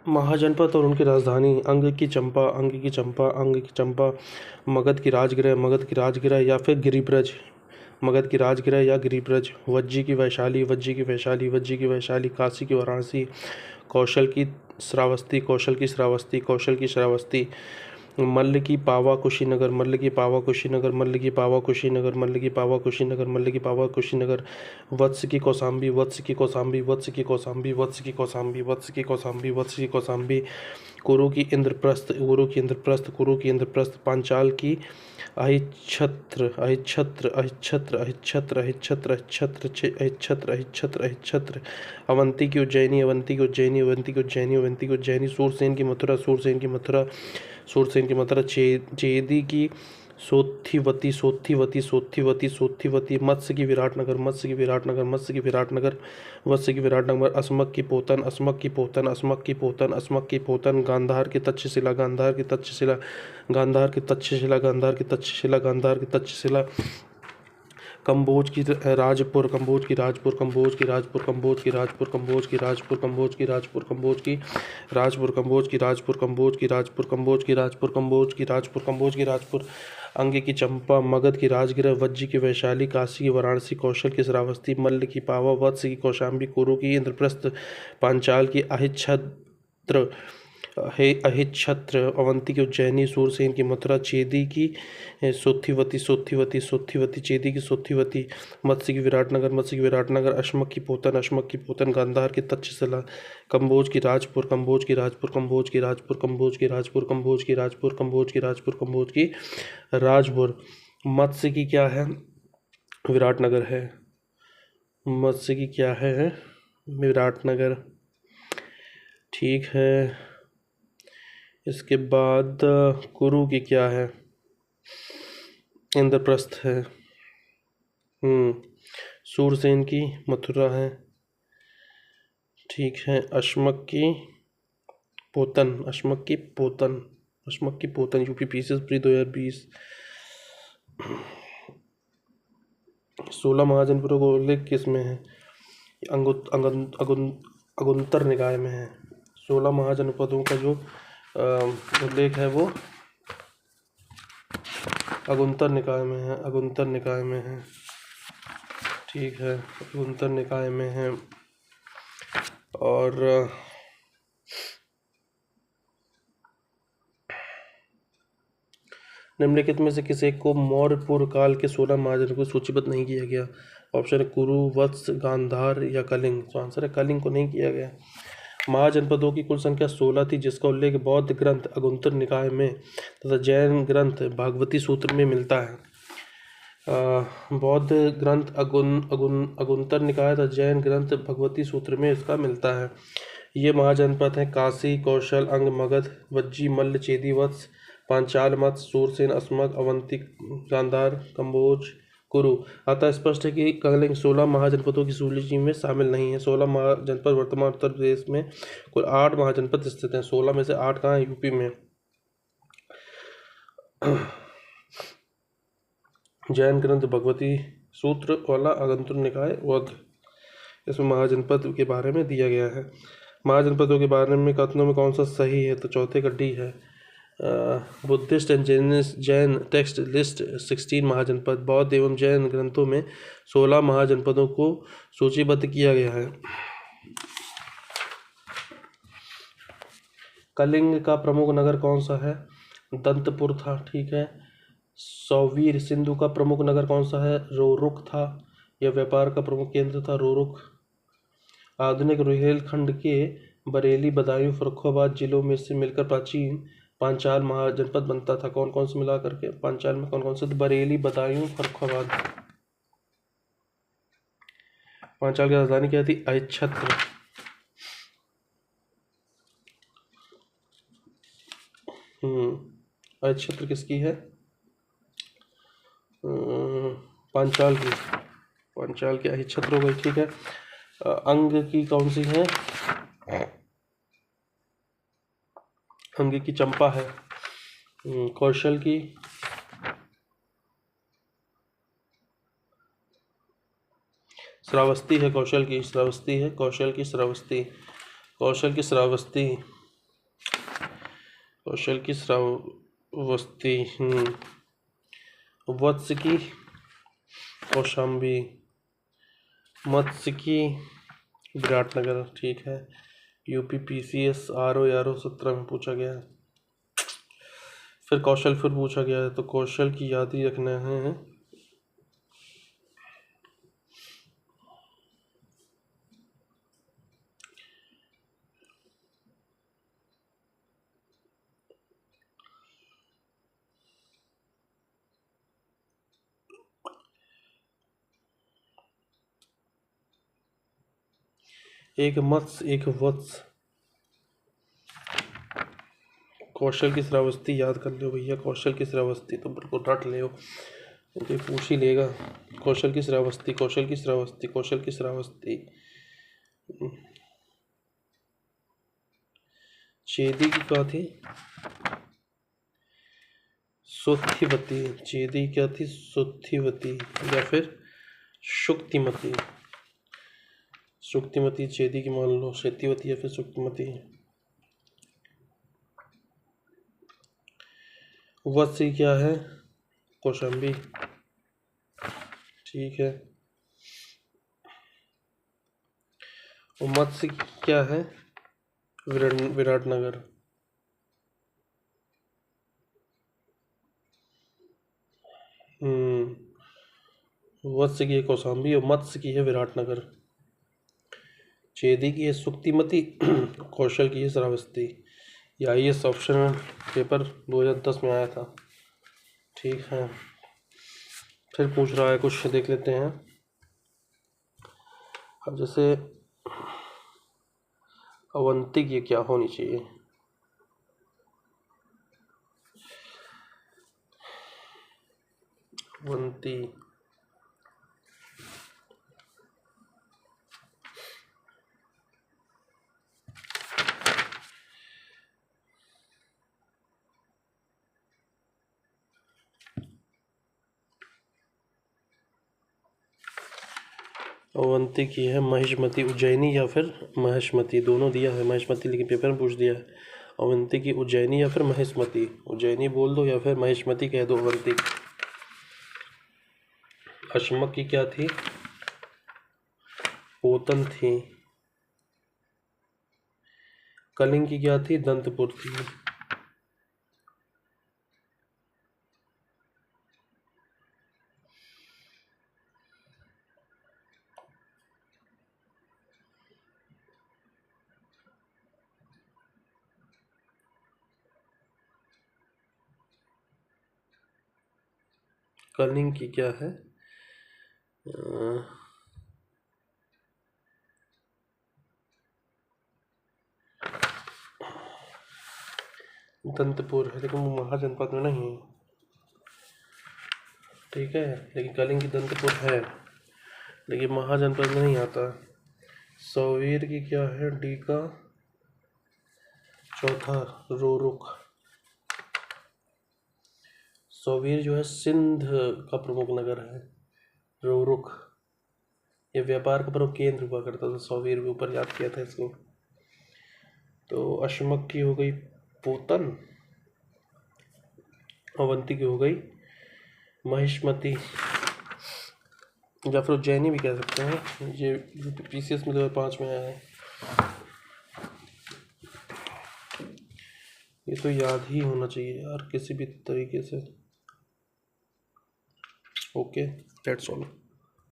महाजनपद और उनकी राजधानी। अंग की चंपा, अंग की चंपा, अंग की चंपा। मगध की राजगृह, मगध की राजगृह या फिर गिरिब्रज। मगध की राजगृह या गिरिब्रज। वज्जी की वैशाली, वज्जी की वैशाली, वज्जी की वैशाली। काशी की वाराणसी। कौशल की श्रावस्ती, कौशल की श्रावस्ती, कौशल की श्रावस्ती। मल्ल की पावा कुशीनगर, मल्ल की पावा कुशीनगर, मल्ल की पावा कुशीनगर, मल्ल की पावा कुशीनगर, मल्ल की पावा कुशीनगर। वत्स की कौसाम्बी, वत्स की कौसाम्बी, वत्स की कौसाम्बी, वत्स की कौसाम्बी, वत्स की कौसाम्बी, वत्स की कौसाम्बी। कुरु की इंद्रप्रस्थ, गुरु की इंद्रप्रस्थ, कुरु की इंद्रप्रस्थ। पांचाल की अहिच्छत्र, अहिच्छत्र, अहिच्छत्र, अहिच्छत्र, अहिच्छत्र, अहिच्छत्र, अहिच्छत्र, अहिच्छत्र, अहिच्छत्र। अवंती की उज्जैनी, अवंती की उज्जैनी, अवंती की उज्जैनी, अवंती की उज्जैनी। सूरसेन की मथुरा, सूरसेन की मथुरा, सूरसेन की मथुरा। चेदी की सोथिवती, सोथिवती, सोथिवती, सोथिवती। मत्स्य की विराटनगर, मत्स्य की विराटनगर, मत्स्य की विराटनगर, मत्स्य की विराटनगर। अस्मक की पोतन, अस्मक की पोतन, अस्मक की पोतन, अस्मक की पोतन। गांधार की तक्षशिला, गांधार की तक्षशिला, गांधार की तक्षशिला, गांधार की तक्षशिला, गांधार की तक्षशिला। कंबोज की राजपुर, कंबोज की राजपुर, कंबोज की राजपुर, कंबोज की राजपुर, कंबोज की राजपुर, कंबोज की राजपुर, कंबोज की राजपुर, कंबोज की राजपुर, कंबोज की राजपुर, कंबोज की राजपुर, कंबोज की राजपुर, कंबोज की राजपुर। अंग की चंपा, मगध की राजगृह, वज्जी की वैशाली, काशी की वाराणसी, कौशल की श्रावस्ती, मल्ल की पावा, वत्स की कौशाम्बी, कुरु की इंद्रप्रस्थ, पांचाल की अहिच्छत्र, अहिच्छत्र। अवंती की उज्जैनी, सूरसेन की मथुरा। चेदी की सोथिवती, सोथिवती, सोथिवती, चेदी की सोथिवती। मत्स्य की विराटनगर, मत्स्य की विराटनगर। अश्मक की पोतन, अश्मक की पोतन। गांधार की तक्षशिला। कंबोज की राजपुर, कंबोज की राजपुर, कंबोज की राजपुर, कंबोज की राजपुर, कंबोज की राजपुर, कंबोज की राजपुर, कंबोज की राजपुर। मत्स्य की क्या है? विराटनगर है। मत्स्य की क्या है? विराटनगर। ठीक है। इसके बाद कुरु की क्या है? इंद्रप्रस्थ है। सूरसेन की मथुरा है। ठीक है। अश्मक की पोतन, अश्मक की पोतन, अश्मक की पोतन। UP PCS pre 2020। 16 महाजनपदों का उल्लेख किस में है? अगुंतर निकाय में है। 16 महाजनपदों का जो उल्लेख है वो अगुंतर निकाय में है, अगुंतर निकाय में है। ठीक है, अगुंतर निकाय में है। और निम्नलिखित में से किसी एक को मौर्य पूर्व काल के 16 महाजनों को सूचीबद्ध नहीं किया गया? ऑप्शन है कुरु, वत्स, गांधार या कलिंग। तो आंसर है कलिंग को नहीं किया गया। महाजनपदों की कुल संख्या 16 थी, जिसका उल्लेख बौद्ध ग्रंथ अगुंतर निकाय में तथा जैन ग्रंथ भागवती सूत्र में मिलता है। बौद्ध ग्रंथ अगुंतर निकाय तथा जैन ग्रंथ भगवती सूत्र में इसका मिलता है। ये महाजनपद हैं काशी, कौशल, अंग, मगध, वज्जी, मल्ल, चेदी, वत्स, पांचाल, मत्स्य, सूरसेन, अस्मक, अवंती, गांधार, कंबोज, कुरु। अतः स्पष्ट है कि कलिंग 16 महाजनपदों की सूची में शामिल नहीं है। 16 महाजनपद वर्तमान उत्तर प्रदेश में कुल 8 महाजनपद स्थित हैं। 16 में से 8 कहाँ हैं? यूपी में। जैन ग्रंथ भगवती सूत्र वाला अगंतुर निकाय वध, इसमें महाजनपद के बारे में दिया गया है। महाजनपदों के बारे में कथनों में कौन सा सही है? तो चौथे का डी है। Buddhist and Jain text list 16 महाजनपद। बौद्ध एवं जैन ग्रंथों में 16 महाजनपदों को सूचीबद्ध किया गया है। कलिंग का प्रमुख नगर कौन सा है? दंतपुर था। ठीक है। सौवीर सिंधु का प्रमुख नगर कौन सा है? रोरुक था। यह व्यापार का प्रमुख केंद्र था, रोरुक। आधुनिक रुहेलखंड के बरेली, बदायूं, फर्रुखाबाद जिलों में से मिलकर प्राचीन पांचाल महाजनपद बनता था। कौन कौन से मिला करके? पांचाल में कौन कौन से? बरेली, बदायूं, फर्रुखाबाद। पांचाल की राजधानी क्या थी? अहिच्छत्र। अहिच्छत्र किसकी है? पांचाल की। पांचाल की अहिच्छत्र हो गई। ठीक है। अंग की कौन सी है? अंग की चंपा है। कौशल की श्रावस्ती है। कौशल की श्रावस्ती है। कौशल की श्रावस्ती, कौशल की श्रावस्ती। कौशल की श्रावस्ती, वत्स की कौशाम्बी, मत्स्य की विराटनगर। ठीक है। UPPCS RO 17 में पूछा गया है। फिर कौशल फिर पूछा गया है, तो कौशल की याद ही रखना है। एक मत्स्य एक वत्स। कौशल की श्रावस्ती याद कर लो भैया, कौशल की श्रावस्ती तो बिल्कुल रट ले, क्योंकि पूछ ही लेगा। कौशल की श्रावस्ती, कौशल की श्रावस्ती, कौशल की श्रावस्ती। चेदी की क्या थी? सुथिवती। चेदी क्या थी? सुथिवती या फिर शुक्तिमती। शुक्तिमती चेदी की मान लो, शेतीवती या फिर शुक्तिमती। वत्स क्या है? कौशाम्बी। ठीक है। और मत्स्य क्या है? विराटनगर। वत्स की है कौशाम्बी और मत्स्य की है विराटनगर। चेदी की है सुक्तिमती, कौशल की है श्रावस्ती। ये IAS ऑप्शन पेपर 2010 में आया था। ठीक है। फिर पूछ रहा है कुछ, देख लेते हैं। अब जैसे अवंती की क्या होनी चाहिए? अवंती, अवंती की है महिष्मती उज्जैनी या फिर महेशमती, दोनों दिया है। महेशमती लेकिन पेपर में पूछ दिया है। अवंती की उज्जैनी या फिर महेशमती, उज्जैनी बोल दो या फिर महेशमती कह दो। अवंती। अशमक की क्या थी? पोतन थी। कलिंग की क्या थी? दंतपुर थी। कलिंग की क्या है? दंतपुर है, लेकिन वो महाजनपद में नहीं है। ठीक है, लेकिन कलिंग की दंतपुर है, लेकिन महाजनपद में नहीं आता। सौवीर की क्या है? डी का चौथा रोरुख। सौवीर जो है सिंध का प्रमुख नगर है। रोरुख ये व्यापार का प्रमुख केंद्र हुआ करता था। सौवीर के ऊपर याद किया था इसको। तो अशमक की हो गई पोतन, अवंती की हो गई महिष्मती या फिर उज्जैनी भी कह सकते हैं। ये PCS में 2005 में आया है। ये तो याद ही होना चाहिए यार किसी भी तरीके से। Okay, that's all.